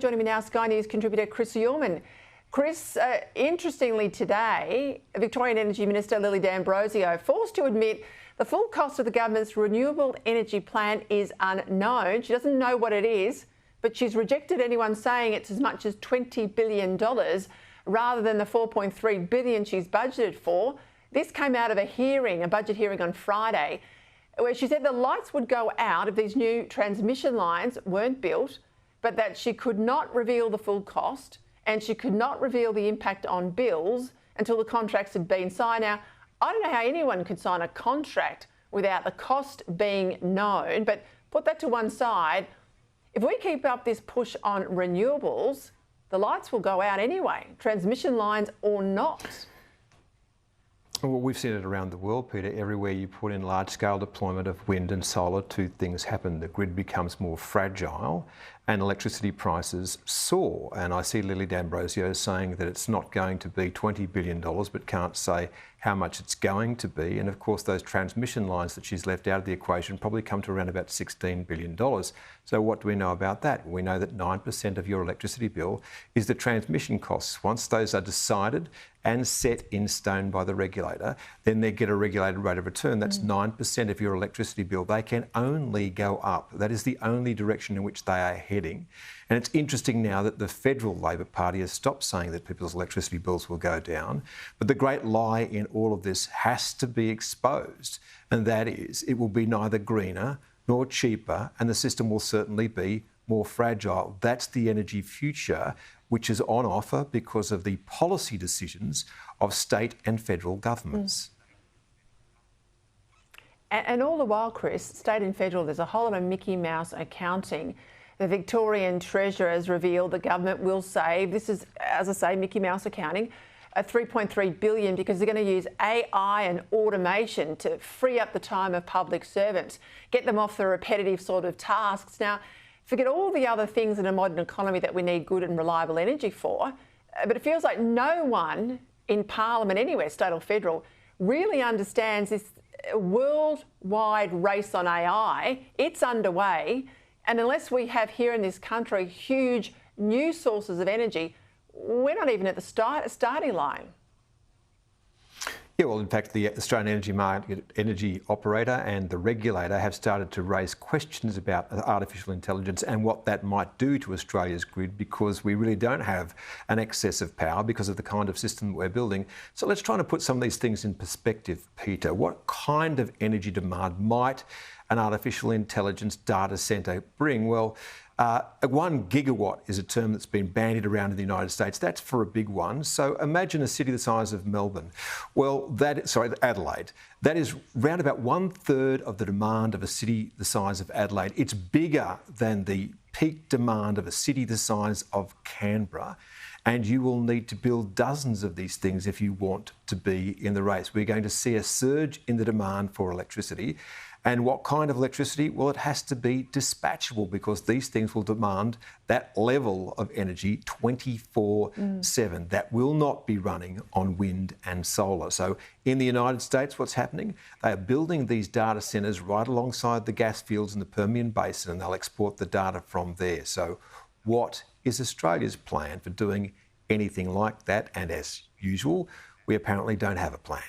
Joining me now, Sky News contributor Chris Uhlmann. Chris, interestingly today, Victorian Energy Minister Lily D'Ambrosio forced to admit the full cost of the government's renewable energy plan is unknown. She doesn't know what it is, but she's rejected anyone saying it's as much as $20 billion rather than the $4.3 billion she's budgeted for. This came out of a budget hearing on Friday, where she said the lights would go out if these new transmission lines weren't built, but that she could not reveal the full cost and she could not reveal the impact on bills until the contracts had been signed. Now, I don't know how anyone could sign a contract without the cost being known, but put that to one side. If we keep up this push on renewables, the lights will go out anyway, transmission lines or not. Well, we've seen it around the world, Peter. Everywhere you put in large-scale deployment of wind and solar, two things happen. The grid becomes more fragile and electricity prices soar. And I see Lily D'Ambrosio saying that it's not going to be $20 billion, but can't say how much it's going to be. And of course, those transmission lines that she's left out of the equation probably come to around about $16 billion. So what do we know about that? We know that 9% of your electricity bill is the transmission costs. Once those are decided and set in stone by the regulator, then they get a regulated rate of return. That's 9% of your electricity bill. They can only go up. That is the only direction in which they are heading. And it's interesting now that the federal Labor Party has stopped saying that people's electricity bills will go down. But the great lie in all of this has to be exposed, and that is it will be neither greener nor cheaper, and the system will certainly be more fragile. That's the energy future, which is on offer because of the policy decisions of state and federal governments. And all the while, Chris, state and federal, there's a whole lot of Mickey Mouse accounting. The Victorian Treasurer has revealed the government will save, this is, as I say, Mickey Mouse accounting, $3.3 billion because they're going to use AI and automation to free up the time of public servants, get them off the repetitive sort of tasks. Now, forget all the other things in a modern economy that we need good and reliable energy for, but it feels like no one in Parliament anywhere, state or federal, really understands this worldwide race on AI. It's underway, and unless we have here in this country huge new sources of energy, we're not even at the starting line. Yeah, well, in fact, the Australian Energy Market Energy Operator and the regulator have started to raise questions about artificial intelligence and what that might do to Australia's grid, because we really don't have an excess of power because of the kind of system we're building. So let's try to put some of these things in perspective, Peter. What kind of energy demand might an artificial intelligence data centre bring? Well, 1 gigawatt is a term that's been bandied around in the United States. That's for a big one. So imagine a city the size of Melbourne. Well, Adelaide. That is round about 1/3 of the demand of a city the size of Adelaide. It's bigger than the peak demand of a city the size of Canberra. And you will need to build dozens of these things if you want to be in the race. We're going to see a surge in the demand for electricity. And what kind of electricity? Well, it has to be dispatchable because these things will demand that level of energy 24/7. That will not be running on wind and solar. So in the United States, what's happening? They are building these data centres right alongside the gas fields in the Permian Basin, and they'll export the data from there. So what is Australia's plan for doing anything like that? And as usual, we apparently don't have a plan.